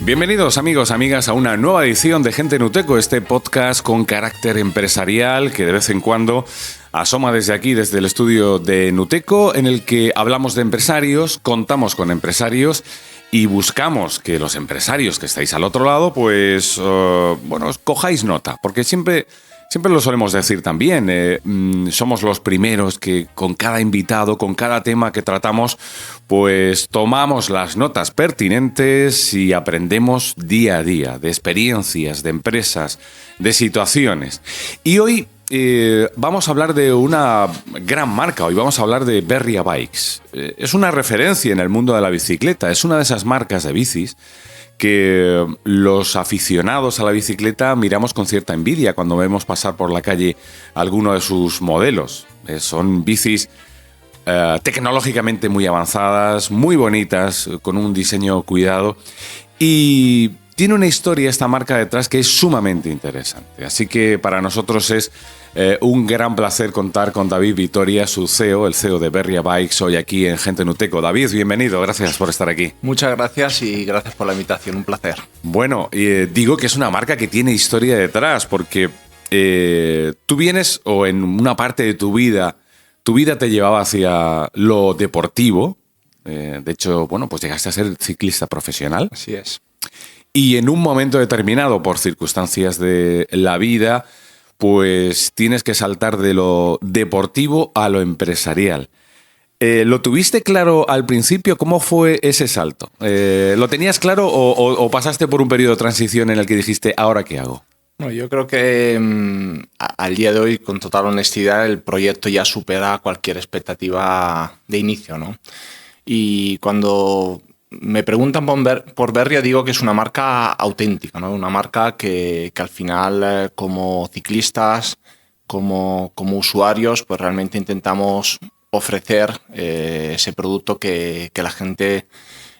Bienvenidos amigos, amigas, a una nueva edición de Gente Nuteco, este podcast con carácter empresarial que de vez en cuando asoma desde aquí, desde el estudio de Nuteco, en el que hablamos de empresarios, contamos con empresarios y buscamos que los empresarios que estáis al otro lado, pues, os cojáis nota, porque siempre lo solemos decir también, somos los primeros que con cada invitado, con cada tema que tratamos, pues tomamos las notas pertinentes y aprendemos día a día de experiencias, de empresas, de situaciones. Y hoy vamos a hablar de una gran marca, hoy vamos a hablar de Berria Bikes. Es una referencia en el mundo de la bicicleta, es una de esas marcas de bicis que los aficionados a la bicicleta miramos con cierta envidia cuando vemos pasar por la calle alguno de sus modelos. Son bicis tecnológicamente muy avanzadas, muy bonitas, con un diseño cuidado, y tiene una historia esta marca detrás que es sumamente interesante. Así que para nosotros es un gran placer contar con David Vitoria, su CEO, el CEO de Berria Bikes, hoy aquí en Gente Nuteco. David, bienvenido, gracias por estar aquí. Muchas gracias y gracias por la invitación, un placer. Bueno, digo que es una marca que tiene historia detrás, porque tú vienes, o en una parte de tu vida te llevaba hacia lo deportivo. De hecho, pues llegaste a ser ciclista profesional. Así es. Y en un momento determinado, por circunstancias de la vida, pues tienes que saltar de lo deportivo a lo empresarial. ¿Lo tuviste claro al principio? ¿Cómo fue ese salto? ¿Lo tenías claro o pasaste por un periodo de transición en el que dijiste, ¿ahora qué hago? No, yo creo que al día de hoy, con total honestidad, el proyecto ya supera cualquier expectativa de inicio, ¿no? Y cuando me preguntan por Berria, digo que es una marca auténtica, ¿no? Una marca que al final, como ciclistas, como usuarios, pues realmente intentamos ofrecer ese producto que la gente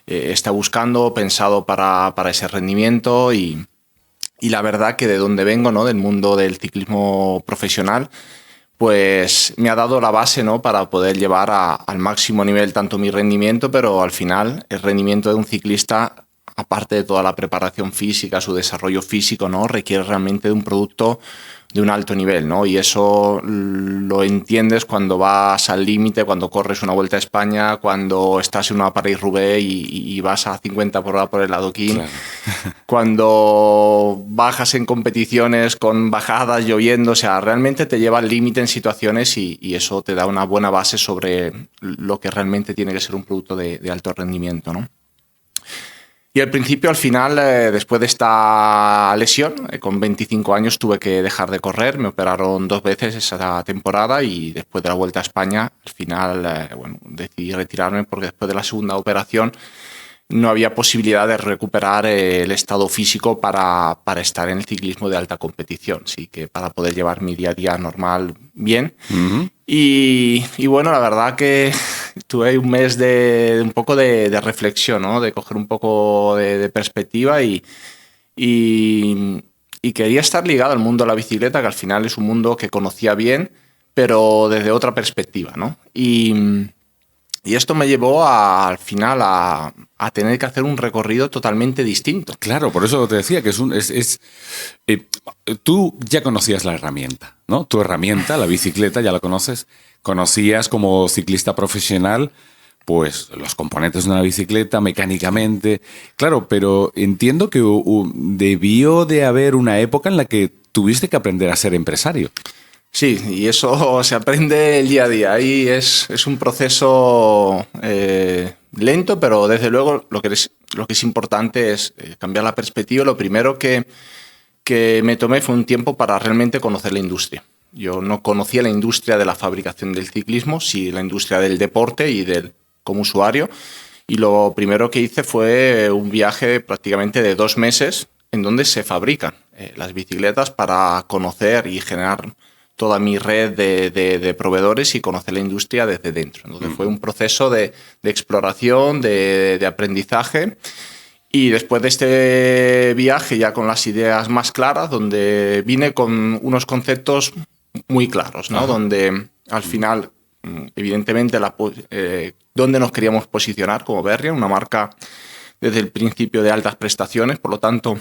está buscando, pensado para ese rendimiento. Y la verdad que de donde vengo, ¿no? Del mundo del ciclismo profesional, pues me ha dado la base, ¿no? Para poder llevar al máximo nivel tanto mi rendimiento, pero al final el rendimiento de un ciclista, aparte de toda la preparación física, su desarrollo físico, ¿no? Requiere realmente de un producto de un alto nivel, ¿no? Y eso lo entiendes cuando vas al límite, cuando corres una Vuelta a España, cuando estás en una París-Roubaix y vas a 50 por hora por el adoquín, claro. Cuando bajas en competiciones con bajadas, lloviendo, o sea, realmente te lleva al límite en situaciones y eso te da una buena base sobre lo que realmente tiene que ser un producto de alto rendimiento, ¿no? Y al principio, al final, después de esta lesión, con 25 años tuve que dejar de correr, me operaron 2 veces esa temporada y después de la Vuelta a España, al final, decidí retirarme porque después de la segunda operación no había posibilidad de recuperar el estado físico para estar en el ciclismo de alta competición, sí, que para poder llevar mi día a día normal bien. Uh-huh. Y la verdad que tuve un mes de un poco de reflexión, ¿no? De coger un poco de perspectiva y quería estar ligado al mundo de la bicicleta, que al final es un mundo que conocía bien, pero desde otra perspectiva, ¿no? Y esto me llevó al final a tener que hacer un recorrido totalmente distinto. Claro, por eso te decía que tú ya conocías la herramienta, ¿no? Tu herramienta, la bicicleta, ya la conoces. Conocías como ciclista profesional, pues los componentes de una bicicleta mecánicamente. Claro, pero entiendo que debió de haber una época en la que tuviste que aprender a ser empresario. Sí, y eso se aprende el día a día. Ahí es un proceso lento, pero desde luego lo que es importante es cambiar la perspectiva. Lo primero que me tomé fue un tiempo para realmente conocer la industria. Yo no conocía la industria de la fabricación del ciclismo, sí la industria del deporte y como usuario. Y lo primero que hice fue un viaje prácticamente de 2 meses en donde se fabrican las bicicletas para conocer y generar toda mi red de proveedores y conocer la industria desde dentro. Entonces fue un proceso de exploración, de aprendizaje. Y después de este viaje, ya con las ideas más claras, donde vine con unos conceptos muy claros, ¿no? Donde al final, evidentemente, dónde nos queríamos posicionar como Berria, una marca desde el principio de altas prestaciones, por lo tanto,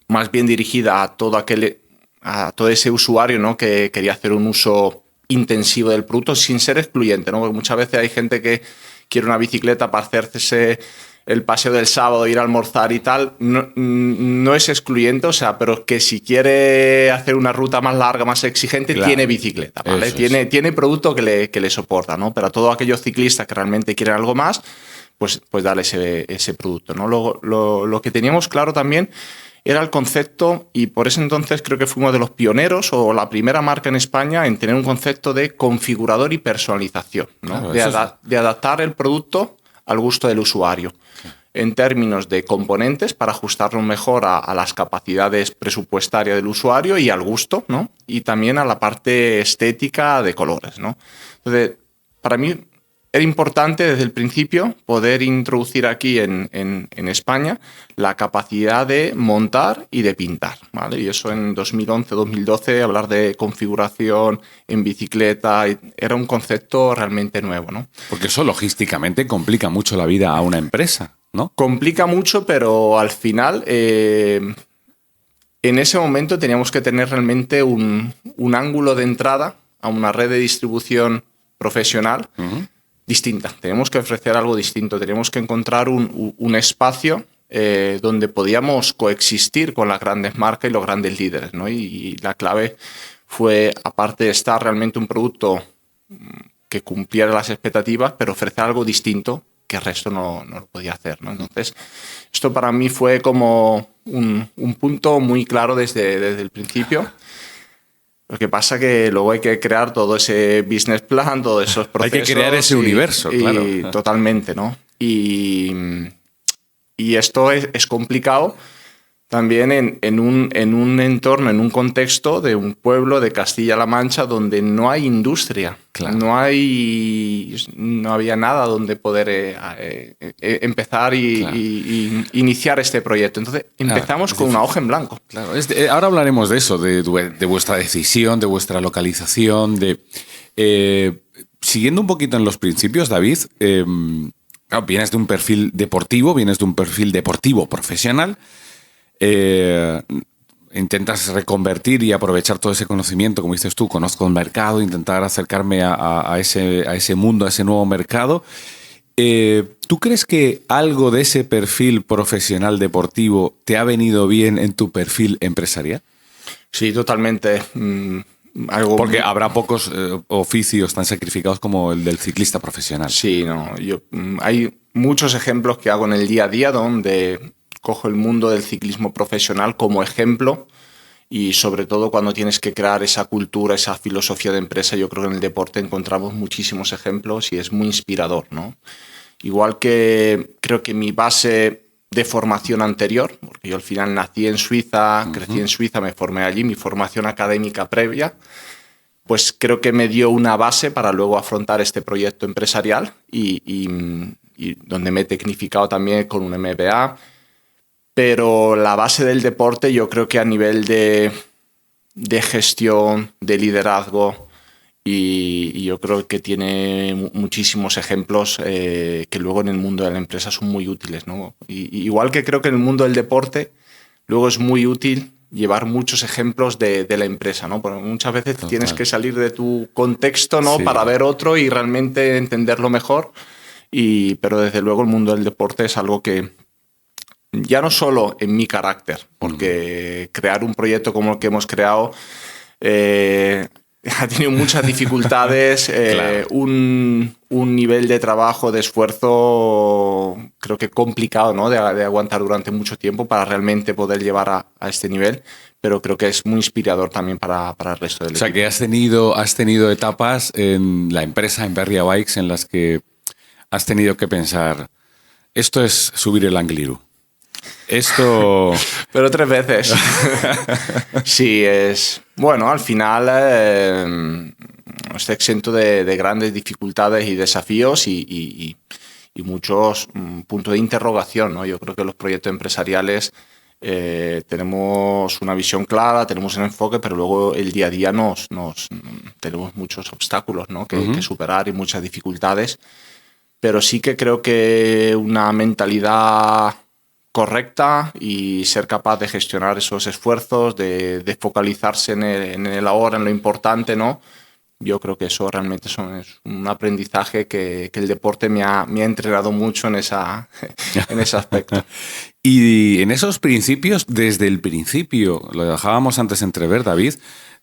más bien dirigida a todo ese usuario, ¿no? Que quería hacer un uso intensivo del producto sin ser excluyente, ¿no? Porque muchas veces hay gente que quiere una bicicleta para hacerse el paseo del sábado, ir a almorzar y tal. No es excluyente, o sea, pero que si quiere hacer una ruta más larga, más exigente, claro, tiene bicicleta, ¿vale? Tiene producto que le soporta, ¿no? Pero a todos aquellos ciclistas que realmente quieren algo más, pues darle ese producto, ¿no? Lo que teníamos claro también era el concepto, y por ese entonces creo que fuimos de los pioneros o la primera marca en España en tener un concepto de configurador y personalización, ¿no? Claro, de adaptar el producto al gusto del usuario, en términos de componentes para ajustarlo mejor a las capacidades presupuestarias del usuario y al gusto, ¿no? Y también a la parte estética de colores, ¿no? Entonces, para mí era importante desde el principio poder introducir aquí en España la capacidad de montar y de pintar, ¿vale? Y eso en 2011-2012, hablar de configuración en bicicleta, era un concepto realmente nuevo, ¿no? Porque eso logísticamente complica mucho la vida a una empresa, ¿no? Complica mucho, pero al final, en ese momento teníamos que tener realmente un ángulo de entrada a una red de distribución profesional distinta. Tenemos que ofrecer algo distinto, tenemos que encontrar un espacio donde podíamos coexistir con las grandes marcas y los grandes líderes, ¿no? Y la clave fue, aparte de estar realmente un producto que cumpliera las expectativas, pero ofrecer algo distinto que el resto no lo podía hacer, ¿no? Entonces, esto para mí fue como un punto muy claro desde el principio. Lo que pasa que luego hay que crear todo ese business plan, todos esos procesos. Hay que crear ese universo, claro. Totalmente, ¿no? Y esto es complicado también en un entorno, en un contexto de un pueblo de Castilla-La Mancha donde no hay industria, claro. No había nada donde poder empezar y iniciar este proyecto. Entonces empezamos con una hoja en blanco. Claro. Ahora hablaremos de eso, de vuestra decisión, de vuestra localización, siguiendo un poquito en los principios, David. Claro, vienes de un perfil deportivo, profesional. Intentas reconvertir y aprovechar todo ese conocimiento, como dices tú, conozco el mercado, intentar acercarme a ese mundo, a ese nuevo mercado. ¿Tú crees que algo de ese perfil profesional deportivo te ha venido bien en tu perfil empresarial? Sí, totalmente. Porque habrá pocos oficios tan sacrificados como el del ciclista profesional. Sí, no. Hay muchos ejemplos que hago en el día a día donde cojo el mundo del ciclismo profesional como ejemplo y sobre todo cuando tienes que crear esa cultura, esa filosofía de empresa, yo creo que en el deporte encontramos muchísimos ejemplos y es muy inspirador, ¿no? Igual que creo que mi base de formación anterior, porque yo al final nací en Suiza, crecí en Suiza, me formé allí, mi formación académica previa, pues creo que me dio una base para luego afrontar este proyecto empresarial y donde me he tecnificado también con un MBA. Pero la base del deporte yo creo que a nivel de gestión, de liderazgo, y yo creo que tiene muchísimos ejemplos que luego en el mundo de la empresa son muy útiles, ¿no? Igual que creo que en el mundo del deporte luego es muy útil llevar muchos ejemplos de la empresa, ¿no? Porque muchas veces tienes que salir de tu contexto, ¿no? Sí. Para ver otro y realmente entenderlo mejor. Pero desde luego el mundo del deporte es algo que ya no solo en mi carácter, porque crear un proyecto como el que hemos creado ha tenido muchas dificultades, claro. un nivel de trabajo, de esfuerzo, creo que complicado, ¿no? de aguantar durante mucho tiempo para realmente poder llevar a este nivel, pero creo que es muy inspirador también para el resto del equipo. O sea, que has tenido etapas en la empresa, en Berria Bikes, en las que has tenido que pensar, esto es subir el Angliru. Esto... Pero 3 veces. Sí, es... Bueno, al final está exento de grandes dificultades y desafíos y muchos puntos de interrogación, ¿no? Yo creo que los proyectos empresariales tenemos una visión clara, tenemos un enfoque, pero luego el día a día tenemos muchos obstáculos, ¿no? que superar y muchas dificultades. Pero sí que creo que una mentalidad correcta y ser capaz de gestionar esos esfuerzos, de focalizarse en el ahora, en lo importante, ¿no? Yo creo que eso realmente es un aprendizaje que el deporte me ha entrenado mucho en ese aspecto. Y en esos principios, desde el principio, lo dejábamos antes entrever, David,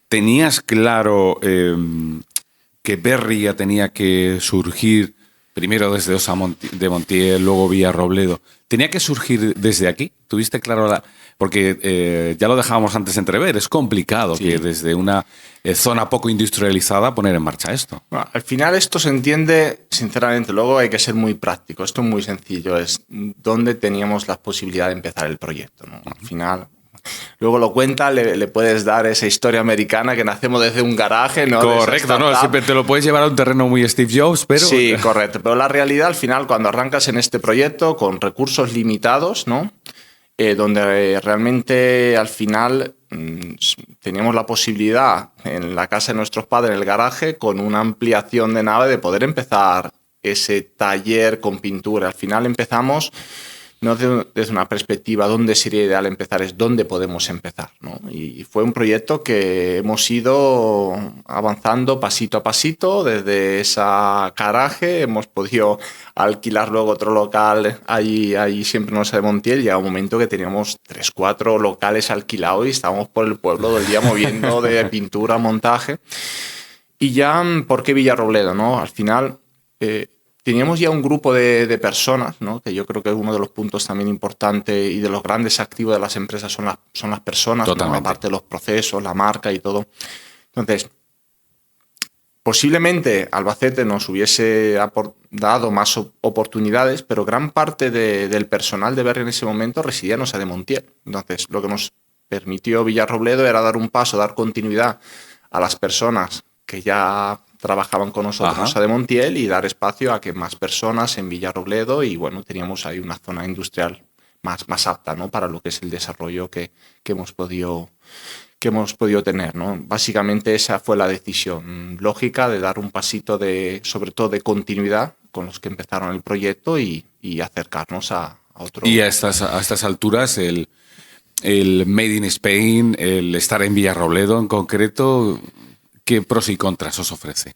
¿tenías claro que Berria tenía que surgir primero desde Ossa de Montiel, luego Villarrobledo? ¿Tenía que surgir desde aquí? ¿Tuviste claro porque ya lo dejábamos antes entrever, es complicado que desde una zona poco industrializada poner en marcha esto. Bueno, al final esto se entiende, sinceramente, luego hay que ser muy práctico. Esto es muy sencillo, es dónde teníamos la posibilidad de empezar el proyecto, ¿no? Al final, luego lo cuenta, le puedes dar esa historia americana que nacemos desde un garaje, ¿no? Correcto, ¿no? Siempre te lo puedes llevar a un terreno muy Steve Jobs, pero... Sí, correcto. Pero la realidad, al final, cuando arrancas en este proyecto con recursos limitados, ¿no? Donde realmente, al final, teníamos la posibilidad en la casa de nuestros padres, en el garaje, con una ampliación de nave, de poder empezar ese taller con pintura. Al final empezamos... no desde una perspectiva dónde sería ideal empezar, es dónde podemos empezar, ¿no? Y fue un proyecto que hemos ido avanzando pasito a pasito desde esa garaje. Hemos podido alquilar luego otro local allí siempre en Ossa de Montiel. Llega un momento que teníamos 3, 4 locales alquilados y estábamos por el pueblo todo el día moviendo de pintura, montaje. Y ya, ¿por qué Villarrobledo, no? Al final... teníamos ya un grupo de personas, ¿no? Que yo creo que es uno de los puntos también importantes y de los grandes activos de las empresas son las personas, ¿no? Aparte de los procesos, la marca y todo. Entonces, posiblemente Albacete nos hubiese dado más oportunidades, pero gran parte del personal de Berria en ese momento residía en Ossa de Montiel. Entonces, lo que nos permitió Villarrobledo era dar un paso, dar continuidad a las personas que ya trabajaban con nosotros en Ossa de Montiel y dar espacio a que más personas en Villarrobledo, y bueno, teníamos ahí una zona industrial más apta, ¿no? Para lo que es el desarrollo que hemos podido tener, ¿no? Básicamente esa fue la decisión lógica de dar un pasito sobre todo de continuidad con los que empezaron el proyecto y acercarnos a otro. Y a estas alturas el Made in Spain, el estar en Villarrobledo en concreto, ¿qué pros y contras os ofrece?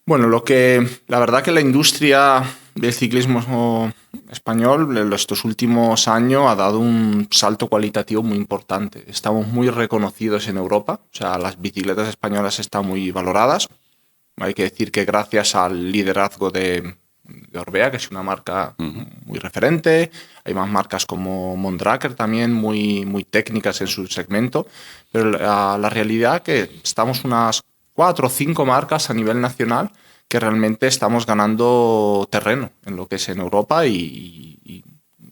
Bueno, la verdad que la industria del ciclismo español en estos últimos años ha dado un salto cualitativo muy importante. Estamos muy reconocidos en Europa, o sea, las bicicletas españolas están muy valoradas. Hay que decir que gracias al liderazgo de Orbea, que es una marca muy referente, hay más marcas como Mondraker también muy técnicas en su segmento, pero la realidad es que estamos unas 4 o 5 marcas a nivel nacional que realmente estamos ganando terreno en lo que es en Europa y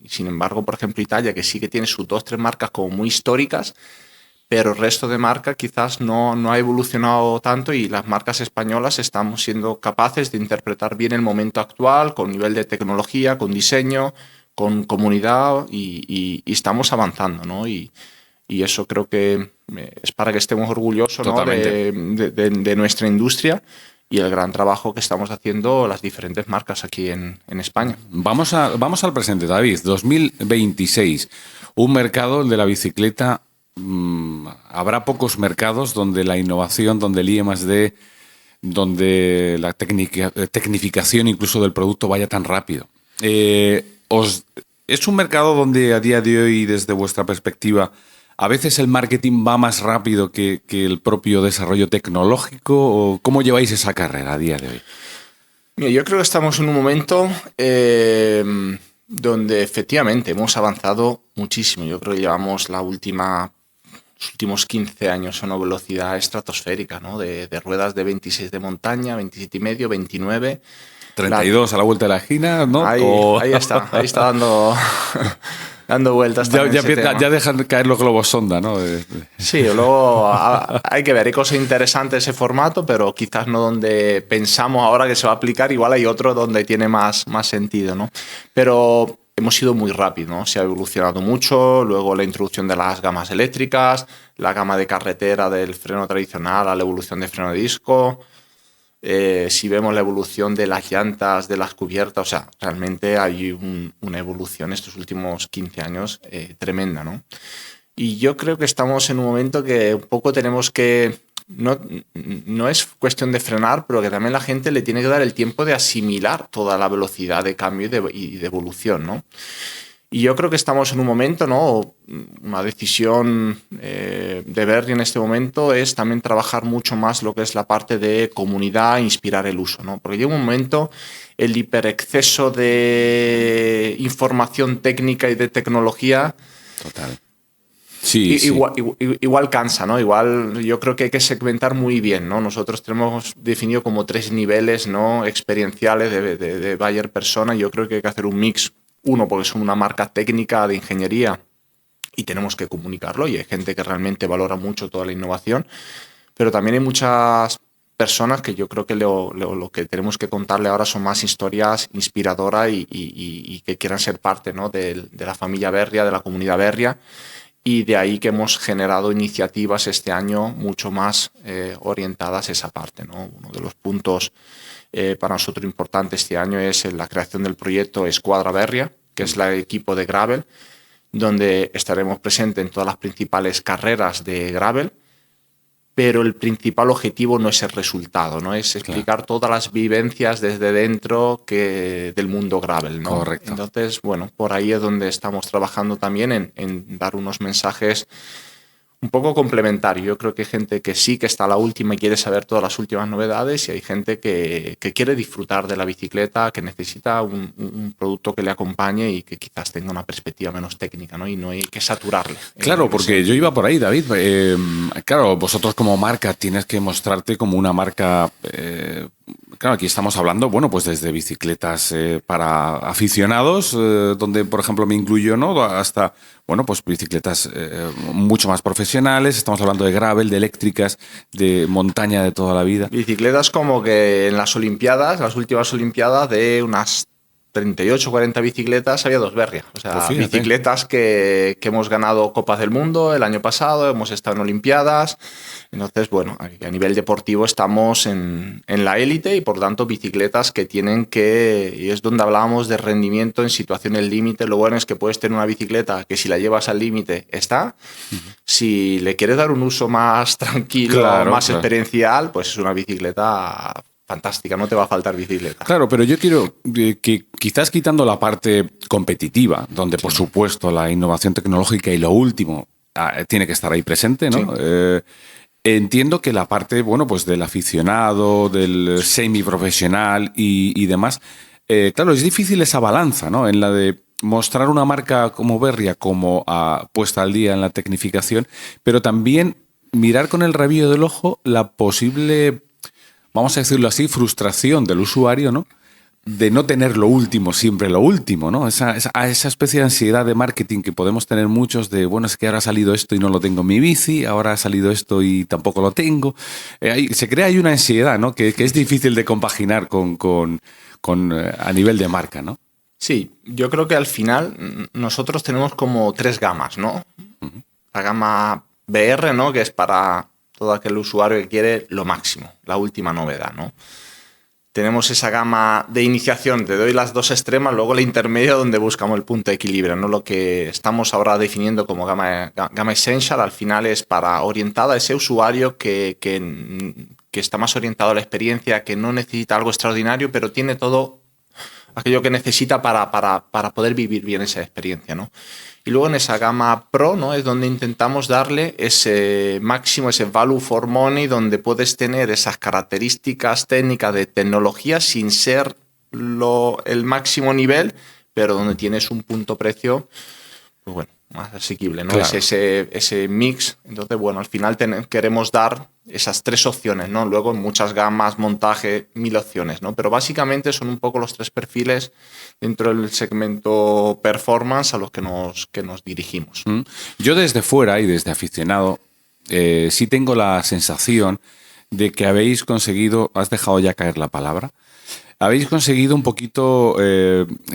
sin embargo, por ejemplo, Italia, que sí que tiene sus 2 o 3 marcas como muy históricas, pero el resto de marcas quizás no ha evolucionado tanto, y las marcas españolas estamos siendo capaces de interpretar bien el momento actual con nivel de tecnología, con diseño, con comunidad y estamos avanzando, ¿no? Y eso creo que es para que estemos orgullosos, ¿no? de nuestra industria y el gran trabajo que estamos haciendo las diferentes marcas aquí en España. Vamos al presente, David. 2026, un mercado, el de la bicicleta. Habrá pocos mercados donde la innovación, donde el I+D, donde la tecnificación incluso del producto vaya tan rápido. ¿Es un mercado donde a día de hoy, desde vuestra perspectiva, a veces el marketing va más rápido que el propio desarrollo tecnológico? ¿O cómo lleváis esa carrera a día de hoy? Mira, yo creo que estamos en un momento donde efectivamente hemos avanzado muchísimo. Yo creo que llevamos los últimos 15 años a una velocidad estratosférica, ¿no? De ruedas de 26 de montaña, 27,5, 29. 32 a la vuelta de la esquina, ¿no? Ahí está dando vueltas. Ya dejan caer los globos sonda, ¿no? Sí, luego hay que ver, hay cosas interesantes ese formato, pero quizás no donde pensamos ahora que se va a aplicar, igual hay otro donde tiene más sentido, ¿no? Pero hemos ido muy rápido, ¿no? Se ha evolucionado mucho, luego la introducción de las gamas eléctricas, la gama de carretera del freno tradicional a la evolución de freno de disco. si vemos la evolución de las llantas, de las cubiertas, o sea, realmente hay una evolución estos últimos 15 años tremenda, ¿no? Y yo creo que estamos en un momento que un poco tenemos que, no es cuestión de frenar, pero que también la gente le tiene que dar el tiempo de asimilar toda la velocidad de cambio y de evolución, ¿no? Y yo creo que estamos en un momento, ¿no? Una decisión de Berry en este momento es también trabajar mucho más lo que es la parte de comunidad e inspirar el uso, ¿no? Porque llega un momento, el hiperexceso de información técnica y de tecnología. Total. Sí, igual cansa, ¿no? Igual yo creo que hay que segmentar muy bien, ¿no? Nosotros tenemos definido como 3 niveles, ¿no? Experienciales de buyer persona. Yo creo que hay que hacer un mix. Uno, porque somos una marca técnica de ingeniería y tenemos que comunicarlo, y hay gente que realmente valora mucho toda la innovación, pero también hay muchas personas que yo creo que lo que tenemos que contarle ahora son más historias inspiradoras y que quieran ser parte, ¿no? de la familia Berria, de la comunidad Berria. Y de ahí que hemos generado iniciativas este año mucho más orientadas a esa parte, ¿no? Uno de los puntos para nosotros importantes este año es la creación del proyecto Escuadra Berria, que es el equipo de Gravel, donde estaremos presentes en todas las principales carreras de Gravel, pero el principal objetivo no es el resultado, ¿no? Es explicar todas las vivencias desde dentro del mundo gravel, ¿no? Correcto. Entonces, bueno, por ahí es donde estamos trabajando también en dar unos mensajes un poco complementarios. Yo creo que hay gente que sí que está a la última y quiere saber todas las últimas novedades, y hay gente que quiere disfrutar de la bicicleta, que necesita un producto que le acompañe y que quizás tenga una perspectiva menos técnica, ¿no? Y no hay que saturarle. Claro, porque yo iba por ahí, David. Claro, vosotros como marca tienes que mostrarte como una marca. Claro, aquí estamos hablando, bueno, pues desde bicicletas para aficionados, donde, por ejemplo, me incluyo, ¿no? Hasta, bueno, pues bicicletas mucho más profesionales. Estamos hablando de gravel, de eléctricas, de montaña de toda la vida. Bicicletas como que en las Olimpiadas, las últimas Olimpiadas, de unas 38 o 40 bicicletas había 2 Berria. O sea, Pues bicicletas que hemos ganado Copas del Mundo el año pasado, hemos estado en Olimpiadas. Entonces, bueno, a nivel deportivo estamos en la élite, y por tanto bicicletas que tienen que, y es donde hablábamos de rendimiento en situaciones límite. Lo bueno es que puedes tener una bicicleta que si la llevas al límite está. Si le quieres dar un uso más tranquilo, más experiencial, pues es una bicicleta fantástica, no te va a faltar bicicleta. Claro, pero yo quiero que quizás quitando la parte competitiva, donde por supuesto la innovación tecnológica y lo último tiene que estar ahí presente, ¿no? Sí. Entiendo que la parte, bueno, pues del aficionado, del semiprofesional y demás, claro, es difícil esa balanza, ¿no? En la de mostrar una marca como Berria como puesta al día en la tecnificación, pero también mirar con el rabillo del ojo la posible, vamos a decirlo así, frustración del usuario, ¿no? De no tener lo último, siempre lo último, ¿no? Esa especie de ansiedad de marketing que podemos tener muchos de, bueno, es que ahora ha salido esto y no lo tengo en mi bici, ahora ha salido esto y tampoco lo tengo. Se crea ahí una ansiedad, ¿no? Que es difícil de compaginar a nivel de marca, ¿no? Sí, yo creo que al final nosotros tenemos como 3 gamas, ¿no? Uh-huh. La gama BR, ¿no? Que es para todo aquel usuario que quiere lo máximo, la última novedad, ¿no? Tenemos esa gama de iniciación, te doy las 2 extremas, luego la intermedia donde buscamos el punto de equilibrio, ¿no? Lo que estamos ahora definiendo como gama essential al final es para orientada a ese usuario que está más orientado a la experiencia, que no necesita algo extraordinario, pero tiene todo aquello que necesita para poder vivir bien esa experiencia, ¿no? Y luego en esa gama Pro, ¿no? Es donde intentamos darle ese máximo, ese value for money, donde puedes tener esas características técnicas de tecnología sin ser el máximo nivel, pero donde tienes un punto precio, pues bueno, más asequible, ¿no? Claro. Es ese mix. Entonces, bueno, al final queremos dar esas 3 opciones, ¿no? Luego en muchas gamas, montaje, 1000 opciones, ¿no? Pero básicamente son un poco los 3 perfiles dentro del segmento performance a los que nos dirigimos. Yo desde fuera y desde aficionado sí tengo la sensación de que habéis conseguido, has dejado ya caer la palabra, habéis conseguido un poquito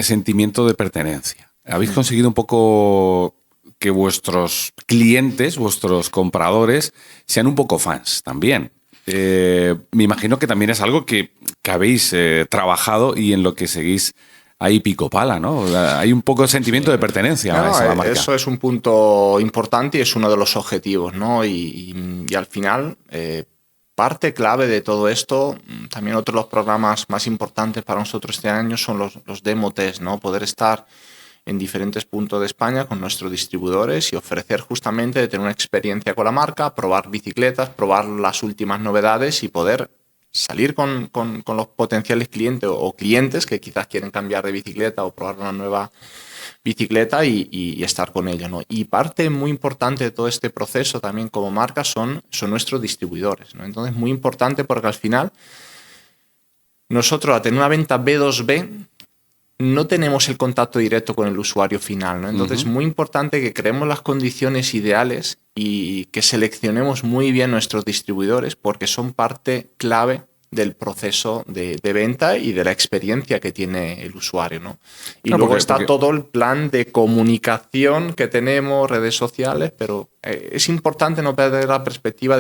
sentimiento de pertenencia. Habéis conseguido un poco que vuestros clientes, vuestros compradores, sean un poco fans también. Me imagino que también es algo que habéis trabajado y en lo que seguís ahí pico pala, ¿no? Hay un poco de sentimiento de pertenencia a esa marca. Eso es un punto importante y es uno de los objetivos, ¿no? Y al final, parte clave de todo esto, también otro de los programas más importantes para nosotros este año son los demo test, ¿no? Poder estar en diferentes puntos de España con nuestros distribuidores y ofrecer justamente de tener una experiencia con la marca, probar bicicletas, probar las últimas novedades y poder salir con los potenciales clientes o clientes que quizás quieren cambiar de bicicleta o probar una nueva bicicleta y estar con ella, ¿no? Y parte muy importante de todo este proceso también como marca son nuestros distribuidores, ¿no? Entonces, muy importante porque al final nosotros a tener una venta B2B no tenemos el contacto directo con el usuario final, ¿no? Entonces, es muy importante que creemos las condiciones ideales y que seleccionemos muy bien nuestros distribuidores porque son parte clave del proceso de venta y de la experiencia que tiene el usuario, ¿no? Y luego está todo el plan de comunicación que tenemos, redes sociales, pero es importante no perder la perspectiva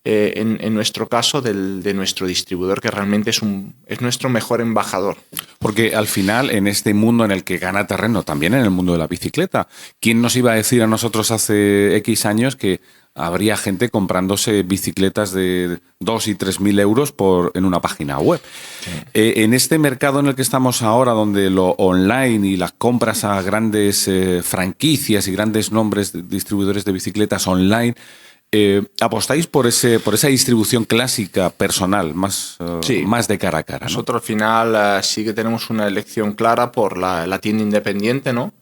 en nuestro caso, de nuestro distribuidor, que realmente es nuestro mejor embajador. Porque al final, en este mundo en el que gana terreno, también en el mundo de la bicicleta, ¿quién nos iba a decir a nosotros hace X años que habría gente comprándose bicicletas de 2.000 y 3.000 euros en una página web? Sí. En este mercado en el que estamos ahora, donde lo online y las compras a grandes franquicias y grandes nombres de distribuidores de bicicletas online, ¿apostáis por esa distribución clásica personal, más de cara a cara, ¿no? Nosotros al final sí que tenemos una elección clara por la tienda independiente, ¿no?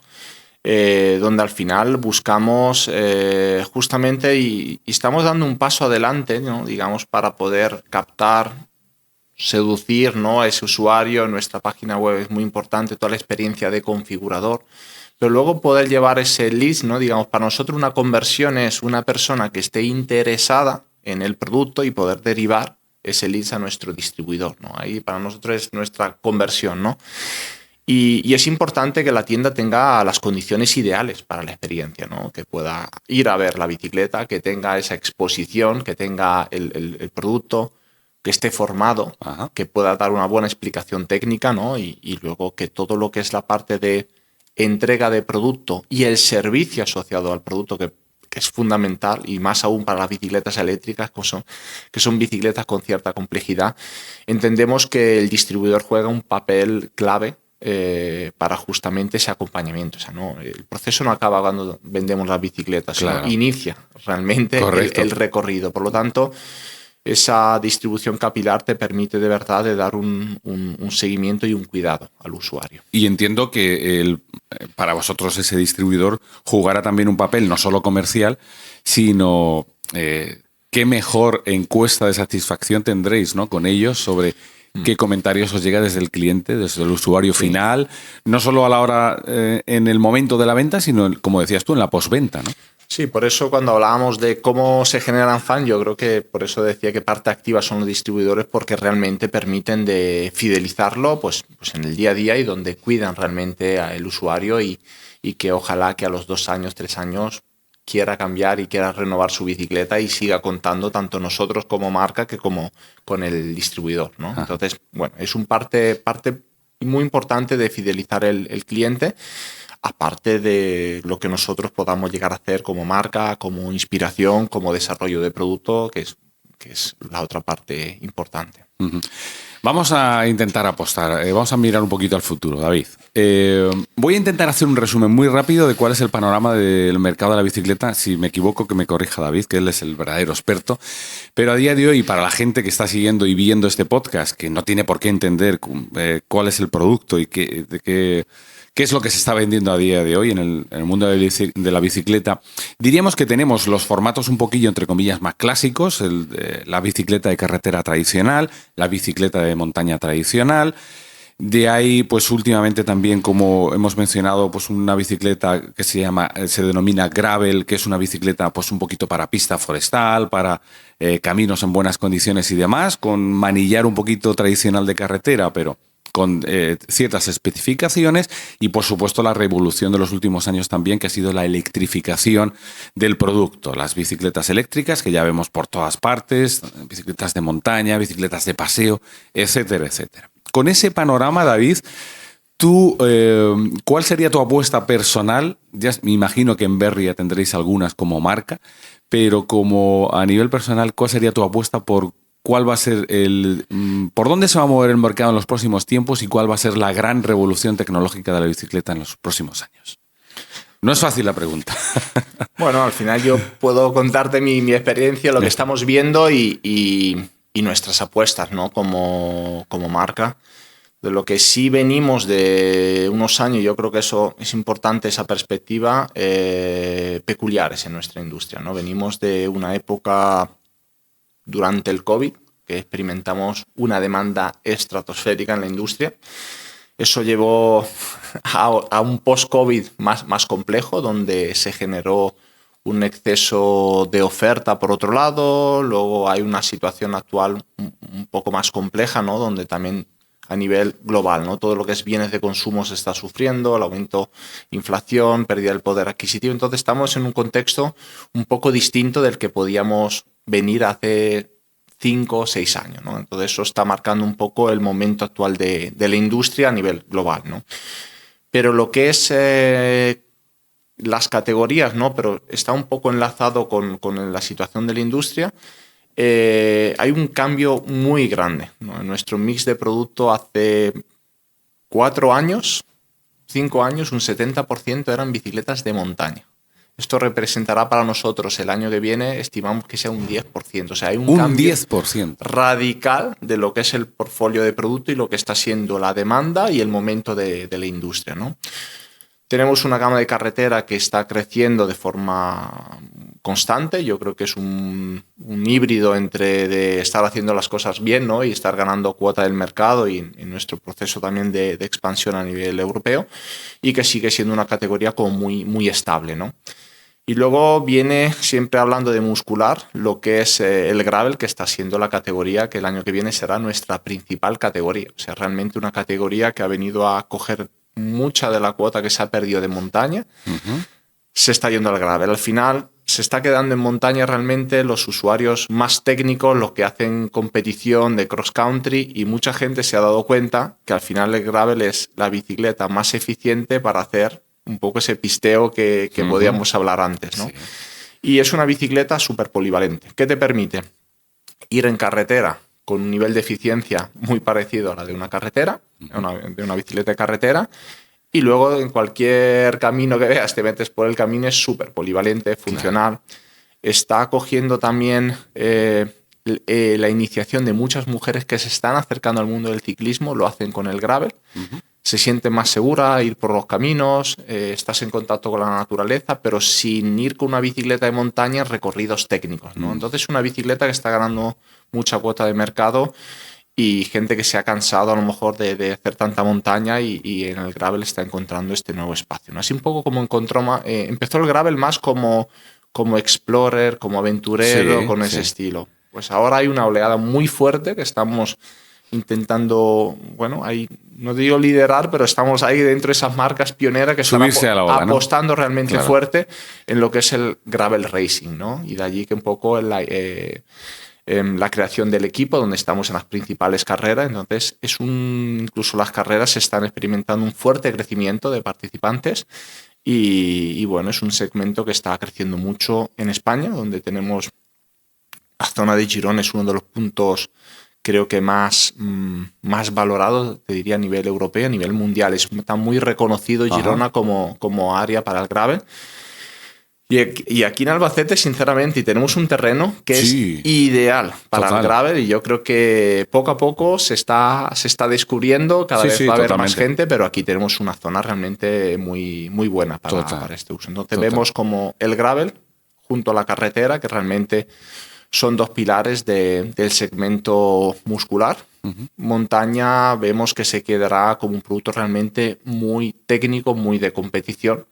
Donde al final buscamos justamente y estamos dando un paso adelante, ¿no? Digamos, para poder captar, seducir, ¿no?, a ese usuario. Nuestra página web es muy importante, toda la experiencia de configurador. Pero luego poder llevar ese lead, ¿no? Digamos, para nosotros una conversión es una persona que esté interesada en el producto y poder derivar ese lead a nuestro distribuidor, ¿no? Ahí para nosotros es nuestra conversión, ¿no? Y es importante que la tienda tenga las condiciones ideales para la experiencia, ¿no? Que pueda ir a ver la bicicleta, que tenga esa exposición, que tenga el producto, que esté formado, que pueda dar una buena explicación técnica, ¿no? Y luego que todo lo que es la parte de entrega de producto y el servicio asociado al producto, que es fundamental, y más aún para las bicicletas eléctricas, que son bicicletas con cierta complejidad, entendemos que el distribuidor juega un papel clave para justamente ese acompañamiento. O sea, ¿no? El proceso no acaba cuando vendemos las bicicletas, claro, sino inicia realmente el recorrido. Por lo tanto, esa distribución capilar te permite de verdad de dar un seguimiento y un cuidado al usuario. Y entiendo que para vosotros ese distribuidor jugará también un papel no solo comercial, sino qué mejor encuesta de satisfacción tendréis, ¿no?, con ellos sobre qué comentarios os llega desde el cliente, desde el usuario final, no solo a la hora, en el momento de la venta, sino, como decías tú, en la postventa, ¿no? Sí, por eso cuando hablábamos de cómo se generan fans, yo creo que por eso decía que parte activa son los distribuidores, porque realmente permiten de fidelizarlo pues en el día a día y donde cuidan realmente al usuario y que ojalá que a los 2 años, 3 años quiera cambiar y quiera renovar su bicicleta y siga contando tanto nosotros como marca que como con el distribuidor, ¿no? Entonces, bueno, es un parte muy importante de fidelizar el cliente, aparte de lo que nosotros podamos llegar a hacer como marca, como inspiración, como desarrollo de producto, que es la otra parte importante. Uh-huh. Vamos a intentar apostar, vamos a mirar un poquito al futuro, David. Voy a intentar hacer un resumen muy rápido de cuál es el panorama del mercado de la bicicleta. Si me equivoco, que me corrija David, que él es el verdadero experto. Pero a día de hoy, para la gente que está siguiendo y viendo este podcast, que no tiene por qué entender cuál es el producto y qué es lo que se está vendiendo a día de hoy en el mundo de la bicicleta, diríamos que tenemos los formatos un poquillo, entre comillas, más clásicos, la bicicleta de carretera tradicional, la bicicleta de montaña tradicional. De ahí, pues últimamente también, como hemos mencionado, pues una bicicleta que se denomina gravel, que es una bicicleta pues un poquito para pista forestal, para caminos en buenas condiciones y demás, con manillar un poquito tradicional de carretera, pero con ciertas especificaciones y, por supuesto, la revolución de los últimos años también, que ha sido la electrificación del producto. Las bicicletas eléctricas, que ya vemos por todas partes, bicicletas de montaña, bicicletas de paseo, etcétera, etcétera. Con ese panorama, David, tú, ¿cuál sería tu apuesta personal? Ya me imagino que en Berria tendréis algunas como marca, pero como a nivel personal, ¿cuál sería tu apuesta por cuál va a ser por dónde se va a mover el mercado en los próximos tiempos y cuál va a ser la gran revolución tecnológica de la bicicleta en los próximos años? No es fácil la pregunta. Bueno, al final yo puedo contarte mi experiencia, lo que estamos viendo y nuestras apuestas, ¿no? Como marca. De lo que sí venimos de unos años, yo creo que eso es importante, esa perspectiva, peculiares en nuestra industria, ¿no? Venimos de una época durante el COVID, que experimentamos una demanda estratosférica en la industria. Eso llevó a un post-COVID más complejo, donde se generó un exceso de oferta por otro lado. Luego hay una situación actual un poco más compleja, ¿no? Donde también a nivel global, ¿no? Todo lo que es bienes de consumo se está sufriendo, el aumento de inflación, pérdida del poder adquisitivo. Entonces estamos en un contexto un poco distinto del que podíamos venir hace 5 o 6 años, ¿no? Entonces eso está marcando un poco el momento actual de la industria a nivel global, ¿no? Pero lo que es las categorías, ¿no? Pero está un poco enlazado con la situación de la industria. Hay un cambio muy grande, ¿no? En nuestro mix de producto hace 4 años, 5 años, un 70% eran bicicletas de montaña. Esto representará para nosotros el año que viene, estimamos que sea un 10%. O sea, hay un cambio 10% radical de lo que es el portfolio de producto y lo que está siendo la demanda y el momento de la industria, ¿no? Tenemos una gama de carretera que está creciendo de forma constante. Yo creo que es un híbrido entre de estar haciendo las cosas bien, ¿no? Y estar ganando cuota del mercado y en nuestro proceso también de expansión a nivel europeo, y que sigue siendo una categoría como muy estable, ¿no? Y luego viene, siempre hablando de muscular, lo que es el gravel, que está siendo la categoría que el año que viene será nuestra principal categoría. O sea, realmente una categoría que ha venido a coger mucha de la cuota que se ha perdido de montaña. Se está yendo al gravel. Al final se está quedando en montaña realmente los usuarios más técnicos, los que hacen competición de cross country, y mucha gente se ha dado cuenta que al final el gravel es la bicicleta más eficiente para hacer un poco ese pisteo que podíamos hablar antes, ¿no? Sí. Y es una bicicleta súper polivalente. ¿Qué te permite? Ir en carretera con un nivel de eficiencia muy parecido a la de una carretera, de una bicicleta de carretera, y luego en cualquier camino que veas, te metes por el camino, es súper polivalente, funcional. Claro. Está cogiendo también la iniciación de muchas mujeres que se están acercando al mundo del ciclismo, lo hacen con el gravel. Se siente más segura ir por los caminos, estás en contacto con la naturaleza, pero sin ir con una bicicleta de montaña en recorridos técnicos, ¿no? Entonces, una bicicleta que está ganando mucha cuota de mercado, y gente que se ha cansado a lo mejor de hacer tanta montaña y en el gravel está encontrando este nuevo espacio, ¿no? Así un poco como empezó el gravel más como explorer, como aventurero, sí, con ese estilo. Pues ahora hay una oleada muy fuerte que estamos intentando, bueno, ahí no digo liderar, pero estamos ahí dentro de esas marcas pioneras que están apostando, ¿no? Realmente fuerte en lo que es el gravel racing, ¿no? Y de allí que un poco la creación del equipo, donde estamos en las principales carreras. Entonces, incluso las carreras están experimentando un fuerte crecimiento de participantes y bueno, es un segmento que está creciendo mucho en España, donde tenemos la zona de Girona, es uno de los puntos creo que más valorado, te diría, a nivel europeo, a nivel mundial. Está muy reconocido Girona como área para el gravel. Y aquí en Albacete, sinceramente, y tenemos un terreno que es ideal para el gravel, y yo creo que poco a poco se está descubriendo, cada vez va a haber más gente, pero aquí tenemos una zona realmente muy buena para este uso. Entonces vemos como el gravel junto a la carretera, que realmente son dos pilares del segmento muscular. Montaña vemos que se quedará como un producto realmente muy técnico, muy de competición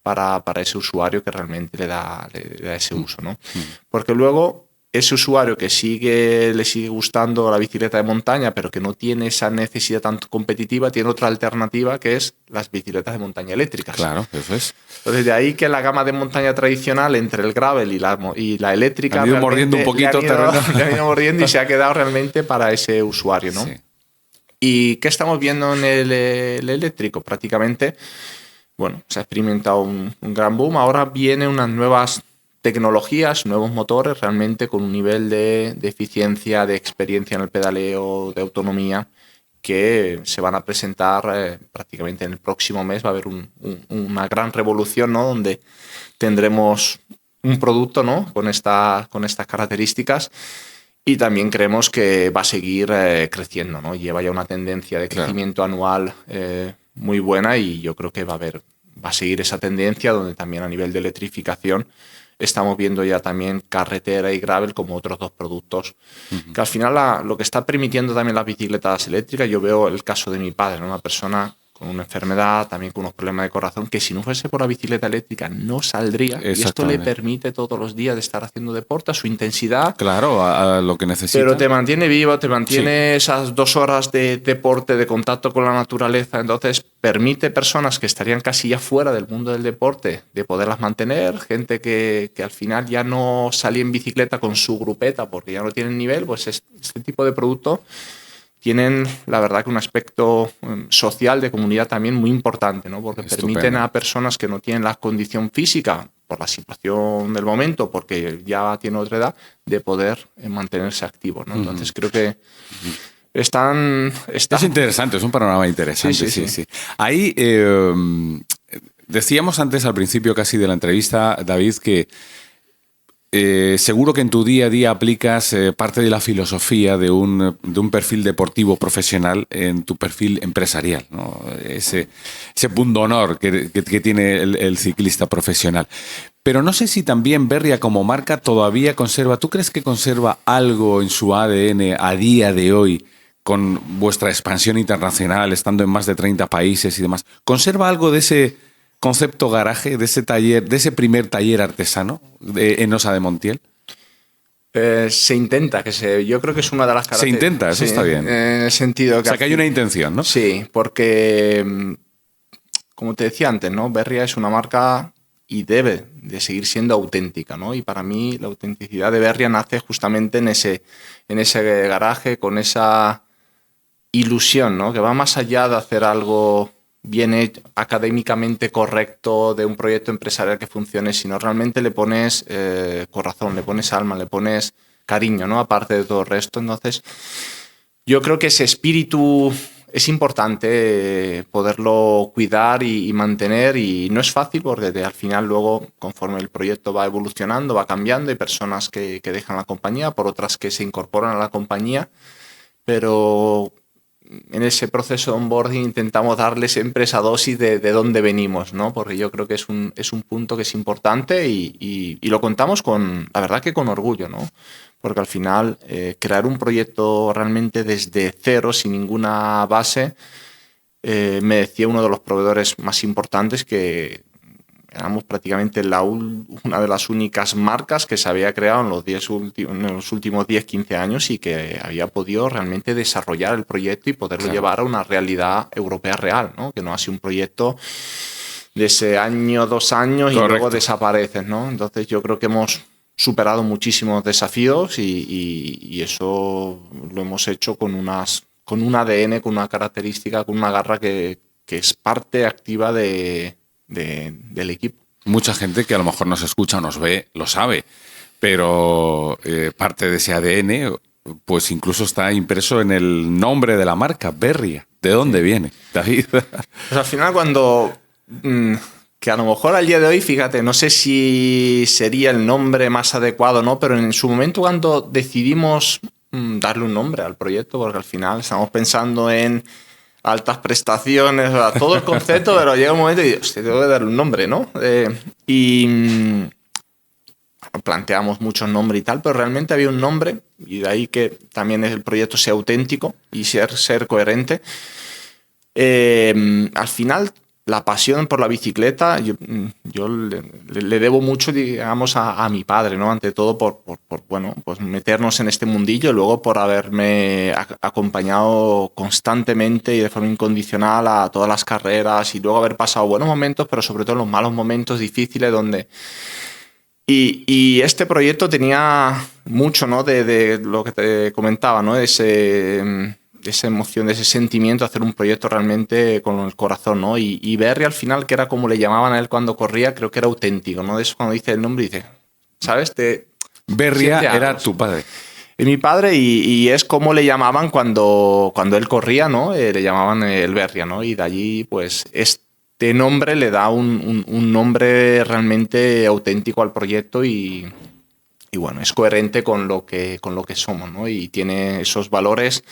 para ese usuario que realmente le da ese uso, ¿no? Porque luego ese usuario que le sigue gustando la bicicleta de montaña, pero que no tiene esa necesidad tanto competitiva, tiene otra alternativa que es las bicicletas de montaña eléctricas. Claro, eso es. Entonces, de ahí que la gama de montaña tradicional entre el gravel y la eléctrica han ido mordiendo un poquito terreno. Le han ido mordiendo y se ha quedado realmente para ese usuario, ¿no? Sí. ¿Y qué estamos viendo en el eléctrico? Prácticamente, bueno, se ha experimentado un gran boom. Ahora vienen unas nuevas tecnologías, nuevos motores, realmente con un nivel de eficiencia, de experiencia en el pedaleo, de autonomía, que se van a presentar prácticamente en el próximo mes. Va a haber una gran revolución, ¿no? Donde tendremos un producto, ¿no? con estas características, y también creemos que va a seguir creciendo, ¿no? Lleva ya una tendencia de crecimiento anual muy buena, y yo creo que va a seguir esa tendencia, donde también a nivel de electrificación estamos viendo ya también carretera y gravel como otros dos productos, que al final lo que está permitiendo también las bicicletas eléctricas. Yo veo el caso de mi padre, ¿no? Una persona con una enfermedad, también con unos problemas de corazón, que si no fuese por la bicicleta eléctrica no saldría, y esto le permite todos los días de estar haciendo deporte a su intensidad. Claro, a lo que necesita. Pero te mantiene vivo, te mantiene esas 2 horas de deporte, de contacto con la naturaleza. Entonces permite personas que estarían casi ya fuera del mundo del deporte de poderlas mantener, gente que al final ya no salía en bicicleta con su grupeta porque ya no tienen nivel. Pues este tipo de producto tienen, la verdad, que un aspecto social de comunidad también muy importante, ¿no? Porque permiten a personas que no tienen la condición física por la situación del momento, porque ya tienen otra edad, de poder mantenerse activos, ¿no? Entonces creo que están... Es interesante, es un panorama interesante. Sí. Ahí decíamos antes, al principio casi de la entrevista, David, que seguro que en tu día a día aplicas parte de la filosofía de un perfil deportivo profesional en tu perfil empresarial, ¿no? Ese pundonor que tiene el ciclista profesional. Pero no sé si también Berria como marca todavía conserva, ¿tú crees que conserva algo en su ADN a día de hoy con vuestra expansión internacional, estando en más de 30 países y demás? ¿Conserva algo de ese concepto garaje, de ese taller, de ese primer taller artesano en Ossa de Montiel? Se intenta, yo creo que es una de las características. Se intenta, eso está bien. En el sentido que... O sea, que hay una intención, ¿no? Sí, porque, como te decía antes, ¿no? Berria es una marca y debe de seguir siendo auténtica, ¿no? Y para mí la autenticidad de Berria nace justamente en ese garaje, con esa ilusión, ¿no? Que va más allá de hacer algo bien hecho, académicamente correcto, de un proyecto empresarial que funcione, sino realmente le pones corazón, le pones alma, le pones cariño, ¿no? Aparte de todo el resto. Entonces, yo creo que ese espíritu es importante poderlo cuidar y mantener, y no es fácil porque al final luego, conforme el proyecto va evolucionando, va cambiando, hay personas que dejan la compañía, por otras que se incorporan a la compañía, pero en ese proceso de onboarding intentamos darle siempre esa dosis de dónde venimos, ¿no? Porque yo creo que es un punto que es importante y lo contamos la verdad que con orgullo, ¿no? Porque al final crear un proyecto realmente desde cero, sin ninguna base, me decía uno de los proveedores más importantes que éramos prácticamente una de las únicas marcas que se había creado en los últimos 10-15 años y que había podido realmente desarrollar el proyecto y poderlo llevar a una realidad europea real, ¿no? Que no ha sido un proyecto de ese año, 2 años y luego desapareces, ¿no? Entonces yo creo que hemos superado muchísimos desafíos y eso lo hemos hecho con un ADN, con una característica, con una garra que es parte activa del equipo. Mucha gente que a lo mejor nos escucha o nos ve lo sabe, pero parte de ese ADN pues incluso está impreso en el nombre de la marca, Berria. ¿De dónde viene, David? Pues al final cuando... que a lo mejor al día de hoy, fíjate, no sé si sería el nombre más adecuado, ¿no? Pero en su momento cuando decidimos darle un nombre al proyecto, porque al final estamos pensando en altas prestaciones, o sea, todo el concepto, pero llega un momento y digo, hostia, tengo que darle un nombre, ¿no? Planteamos muchos nombres y tal, pero realmente había un nombre, y de ahí que también el proyecto sea auténtico y ser coherente. Al final la pasión por la bicicleta, yo le debo mucho, digamos, a mi padre, ¿no? Ante todo por bueno, pues meternos en este mundillo y luego por haberme acompañado constantemente y de forma incondicional a todas las carreras y luego haber pasado buenos momentos, pero sobre todo los malos momentos difíciles donde... Y este proyecto tenía mucho, ¿no? De lo que te comentaba, ¿no? Esa emoción, de ese sentimiento de hacer un proyecto realmente con el corazón, ¿no? Y Berry al final, que era como le llamaban a él cuando corría, creo que era auténtico, ¿no? De eso cuando dice el nombre, dice, ¿sabes? Berria era tu padre. Es mi padre y es como le llamaban cuando él corría, ¿no? Le llamaban el Berria, ¿no? Y de allí, pues, este nombre le da un nombre realmente auténtico al proyecto y bueno, es coherente con lo que somos, ¿no? Y tiene esos valores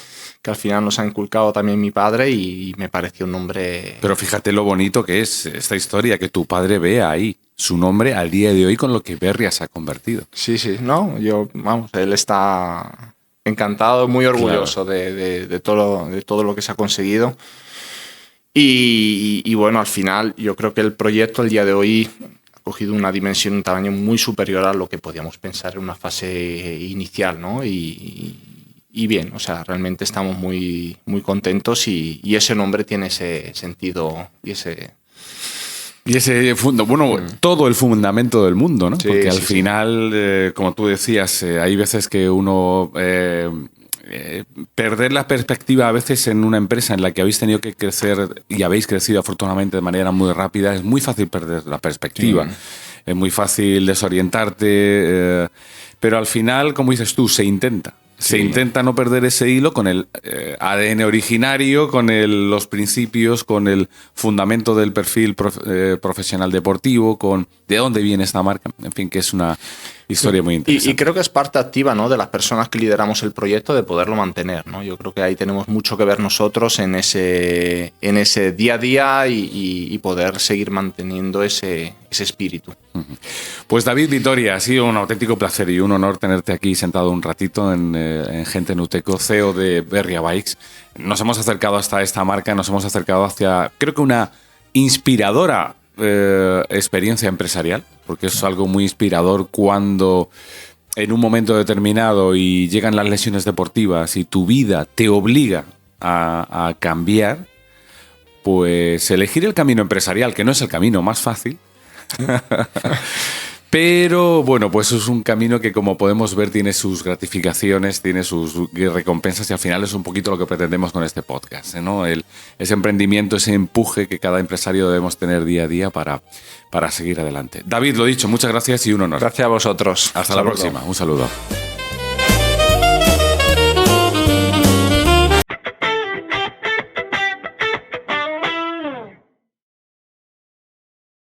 que al final nos ha inculcado también mi padre y me pareció un nombre... Pero fíjate lo bonito que es esta historia, que tu padre vea ahí su nombre al día de hoy con lo que Berria se ha convertido. Sí, no, él está encantado, muy orgulloso, claro, de todo lo que se ha conseguido. Y bueno, al final yo creo que el proyecto al día de hoy ha cogido una dimensión, un tamaño muy superior a lo que podíamos pensar en una fase inicial, ¿no? Y bien, o sea, realmente estamos muy, muy contentos y ese nombre tiene ese sentido y ese todo el fundamento del mundo, ¿no? Sí, porque al final, como tú decías, hay veces que uno... perder la perspectiva a veces en una empresa en la que habéis tenido que crecer y habéis crecido afortunadamente de manera muy rápida, es muy fácil perder la perspectiva. Sí. Es muy fácil desorientarte, pero al final, como dices tú, se intenta. Se intenta no perder ese hilo con el ADN originario, con los principios, con el fundamento del perfil profesional deportivo, con de dónde viene esta marca. En fin, que es una historia muy interesante. Y creo que es parte activa, ¿no?, de las personas que lideramos el proyecto de poderlo mantener, ¿no? Yo creo que ahí tenemos mucho que ver nosotros en ese día a día y poder seguir manteniendo ese espíritu. Pues David Vitoria, ha sido un auténtico placer y un honor tenerte aquí sentado un ratito en Gente Nuteco, CEO de Berria Bikes. Nos hemos acercado hasta esta marca, nos hemos acercado hacia, creo que una inspiradora experiencia empresarial, porque es algo muy inspirador cuando en un momento determinado y llegan las lesiones deportivas y tu vida te obliga a cambiar, pues elegir el camino empresarial, que no es el camino más fácil, pero bueno, pues es un camino que, como podemos ver, tiene sus gratificaciones, tiene sus recompensas y al final es un poquito lo que pretendemos con este podcast, ¿no? Ese emprendimiento, ese empuje que cada empresario debemos tener día a día para seguir adelante. David, lo dicho, muchas gracias y un honor. Gracias a vosotros. Hasta la próxima. Un saludo.